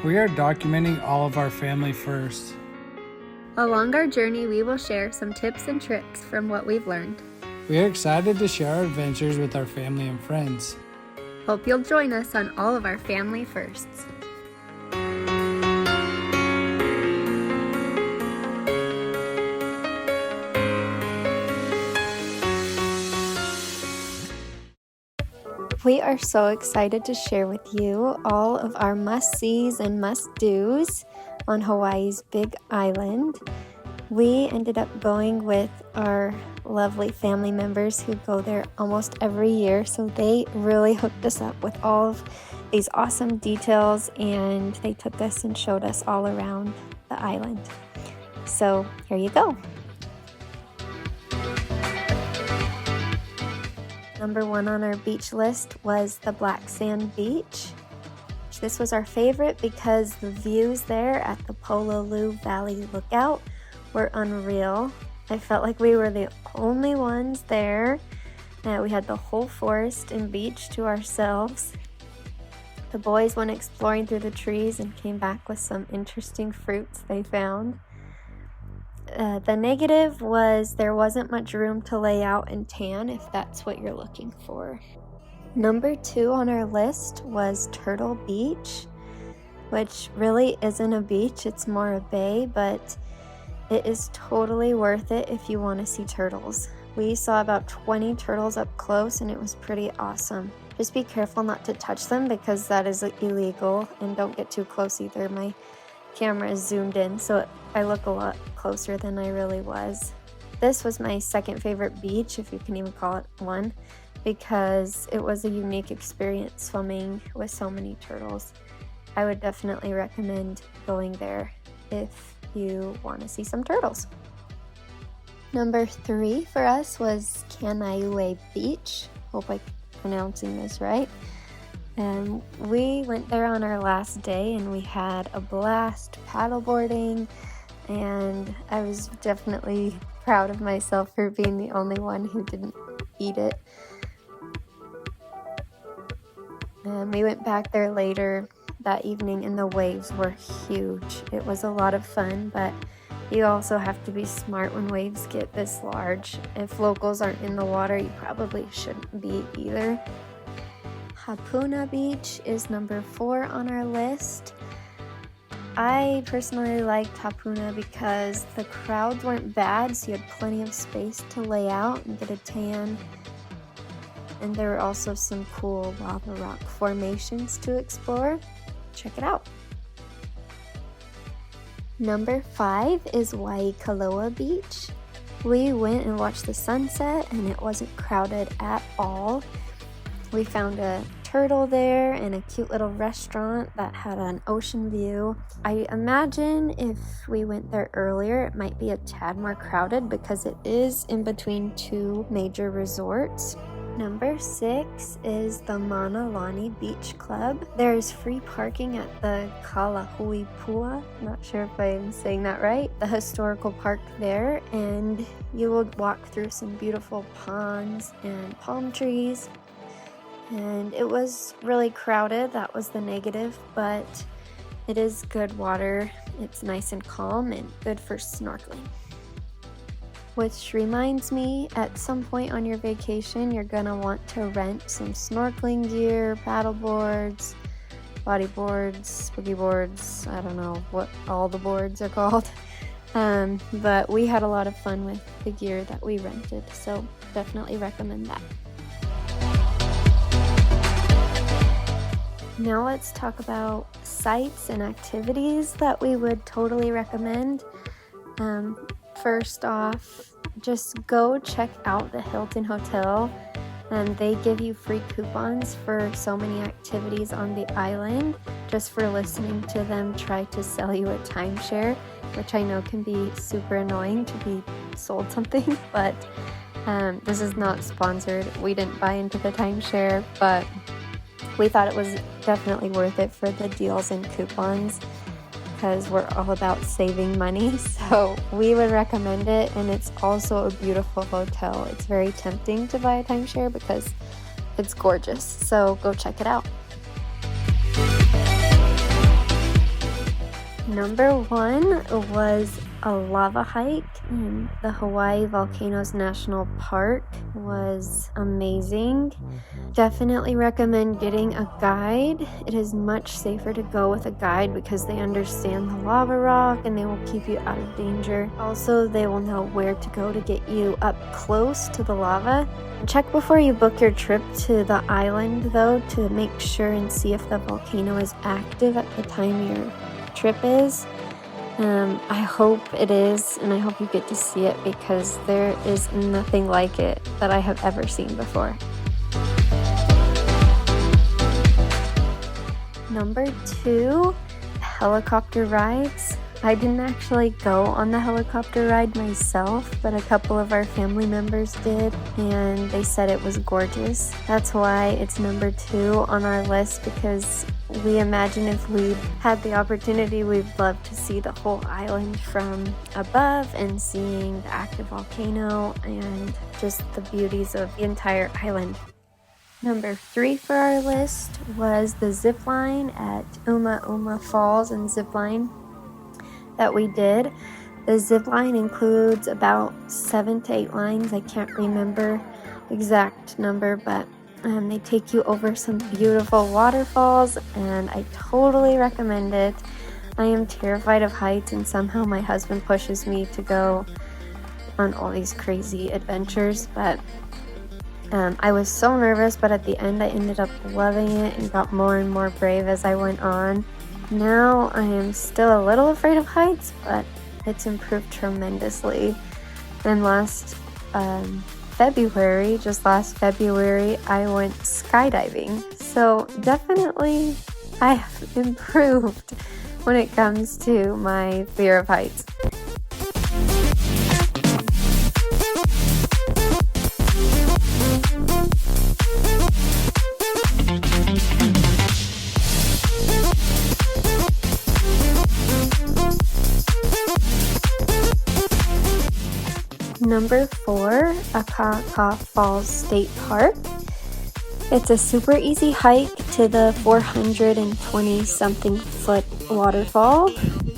We are documenting all of our family first. Along our journey, we will share some tips and tricks from what we've learned. We are excited to share our adventures with our family and friends. Hope you'll join us on all of our family firsts. We are so excited to share with you all of our must-sees and must-dos on Hawaii's Big Island. We ended up going with our lovely family members who go there almost every year, so they really hooked us up with all of these awesome details, and they took us and showed us all around the island. So here you go. Number 1 on our beach list was the Black Sand Beach. This was our favorite because the views there at the Pololu Valley Lookout were unreal. I felt like we were the only ones there. We had the whole forest and beach to ourselves. The boys went exploring through the trees and came back with some interesting fruits they found. The negative was there wasn't much room to lay out and tan if that's what you're looking for. Number 2 on our list was Turtle Beach, which really isn't a beach, it's more a bay, but it is totally worth it if you want to see turtles. We saw about 20 turtles up close and it was pretty awesome. Just be careful not to touch them because that is illegal, and don't get too close either. My camera is zoomed in, so I look a lot closer than I really was. This was my second favorite beach, if you can even call it one, because it was a unique experience swimming with so many turtles. I would definitely recommend going there if you want to see some turtles. Number 3 for us was Kanaiue Beach. Hope I'm pronouncing this right. And we went there on our last day and we had a blast paddleboarding, and I was definitely proud of myself for being the only one who didn't eat it. And we went back there later that evening and the waves were huge. It was a lot of fun, but you also have to be smart when waves get this large. If locals aren't in the water, you probably shouldn't be either. Hapuna Beach is number 4 on our list. I personally liked Hapuna because the crowds weren't bad, so you had plenty of space to lay out and get a tan. And there were also some cool lava rock formations to explore. Check it out. Number 5 is Waikoloa Beach. We went and watched the sunset and it wasn't crowded at all. We found a turtle there and a cute little restaurant that had an ocean view. I imagine if we went there earlier, it might be a tad more crowded because it is in between 2 major resorts. Number 6 is the Manalani Beach Club. There is free parking at the Kalahuipua, not sure if I'm saying that right, the historical park there, and you will walk through some beautiful ponds and palm trees. And it was really crowded, that was the negative, but it is good water. It's nice and calm and good for snorkeling. Which reminds me, at some point on your vacation, you're gonna want to rent some snorkeling gear, paddle boards, body boards, boogie boards, I don't know what all the boards are called. But we had a lot of fun with the gear that we rented, so definitely recommend that. Now let's talk about sites and activities that we would totally recommend. First off, just go check out the Hilton Hotel. They give you free coupons for so many activities on the island just for listening to them try to sell you a timeshare, which I know can be super annoying to be sold something, but this is not sponsored. We didn't buy into the timeshare, but we thought it was definitely worth it for the deals and coupons because we're all about saving money. So we would recommend it, and it's also a beautiful hotel. It's very tempting to buy a timeshare because it's gorgeous. So go check it out. Number 1 was a lava hike in the Hawaii Volcanoes National Park. Was amazing. Definitely recommend getting a guide. It is much safer to go with a guide because they understand the lava rock and they will keep you out of danger. Also, they will know where to go to get you up close to the lava. Check before you book your trip to the island though to make sure and see if the volcano is active at the time your trip is. I hope it is, and I hope you get to see it because there is nothing like it that I have ever seen before. Number 2, helicopter rides. I didn't actually go on the helicopter ride myself, but a couple of our family members did, and they said it was gorgeous. That's why it's number 2 on our list, because we imagine if we had the opportunity, we'd love to see the whole island from above and seeing the active volcano and just the beauties of the entire island. Number 3 for our list was the zip line at Uma Uma Falls and zip line that we did. The zip line includes about 7 to 8 lines. I can't remember the exact number, but they take you over some beautiful waterfalls, and I totally recommend it. I am terrified of heights, and somehow my husband pushes me to go on all these crazy adventures, but I was so nervous, but at the end I ended up loving it and got more and more brave as I went on. Now I am still a little afraid of heights, but it's improved tremendously. And last February, I went skydiving. So definitely I have improved when it comes to my fear of heights. Number 4, Akaka Falls State Park. It's a super easy hike to the 420 something foot waterfall.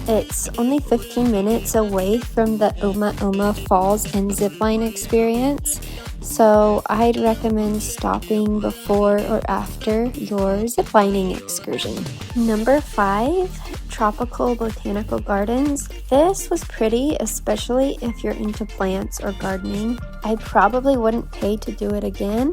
It's only 15 minutes away from the Uma Uma Falls and zipline experience, so I'd recommend stopping before or after your ziplining excursion. Number 5, Tropical Botanical Gardens. This was pretty, especially if you're into plants or gardening. I probably wouldn't pay to do it again,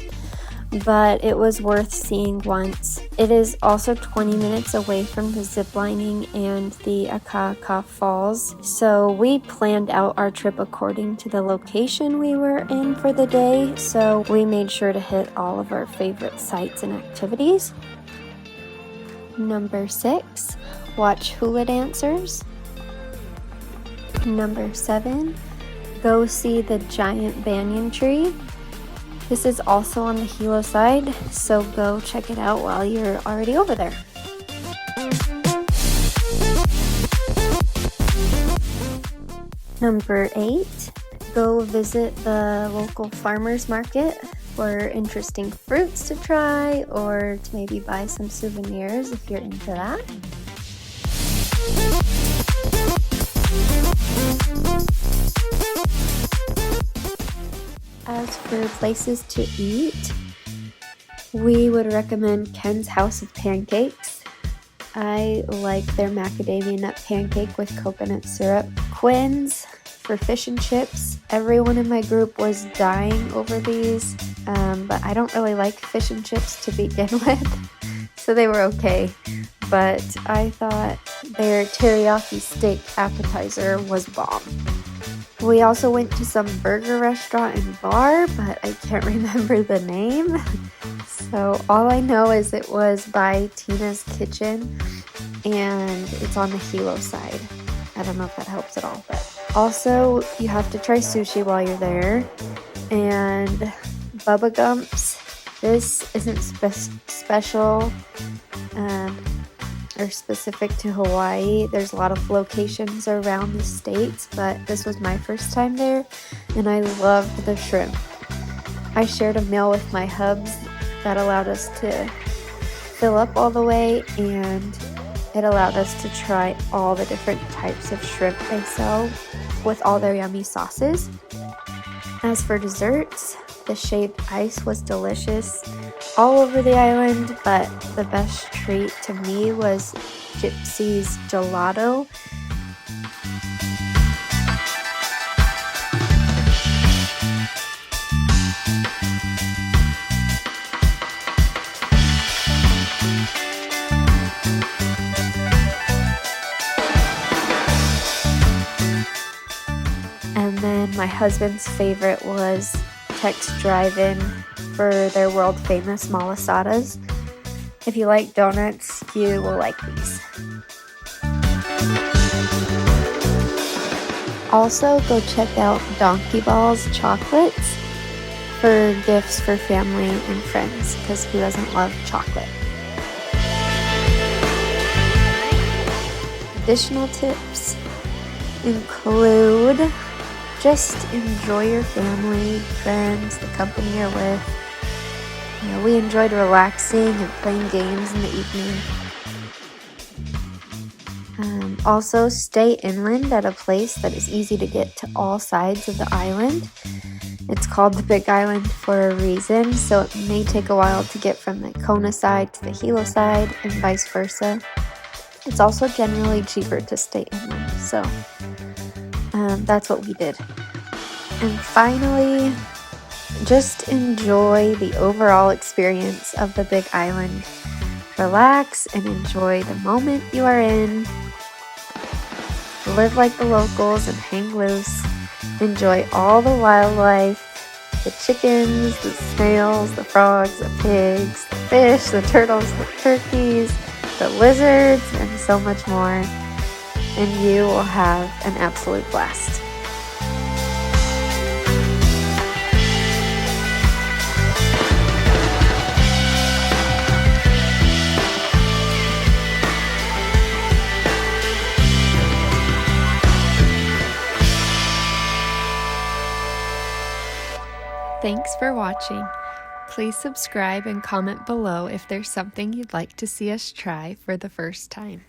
but it was worth seeing once. It is also 20 minutes away from the ziplining and the Akaka Falls, so we planned out our trip according to the location we were in for the day, so we made sure to hit all of our favorite sites and activities. Number 6, watch hula dancers. Number 7, go see the giant banyan tree. This is also on the Hilo side, so go check it out while you're already over there. Number 8, go visit the local farmers market for interesting fruits to try, or to maybe buy some souvenirs if you're into that. As for places to eat, we would recommend Ken's House of Pancakes. I like their macadamia nut pancake with coconut syrup. Quinn's for fish and chips. Everyone in my group was dying over these, but I don't really like fish and chips to begin with, so they were okay. But I thought their teriyaki steak appetizer was bomb. We also went to some burger restaurant and bar, but I can't remember the name. So all I know is it was by Tina's Kitchen, and it's on the Hilo side. I don't know if that helps at all, but also you have to try sushi while you're there. And Bubba Gumps, this isn't special or specific to Hawaii. There's a lot of locations around the states, but this was my first time there, and I loved the shrimp. I shared a meal with my hubs that allowed us to fill up all the way, and It allowed us to try all the different types of shrimp they sell with all their yummy sauces. As for desserts, the shaved ice was delicious all over the island, but the best treat to me was Gypsy's gelato. And then my husband's favorite was Tex Drive-In for their world famous malasadas. If you like donuts, you will like these. Also, go check out Donkey Ball's chocolates for gifts for family and friends, because who doesn't love chocolate? Additional tips include just enjoy your family, friends, the company you're with. We enjoyed relaxing and playing games in the evening. Also, stay inland at a place that is easy to get to all sides of the island. It's called the Big Island for a reason, so it may take a while to get from the Kona side to the Hilo side and vice versa. It's also generally cheaper to stay inland, so that's what we did. And finally, just enjoy the overall experience of the Big Island. Relax and enjoy the moment you are in. Live like the locals and hang loose. Enjoy all the wildlife, the chickens, the snails, the frogs, the pigs, the fish, the turtles, the turkeys, the lizards, and so much more. And you will have an absolute blast. Thanks for watching. Please subscribe and comment below if there's something you'd like to see us try for the first time.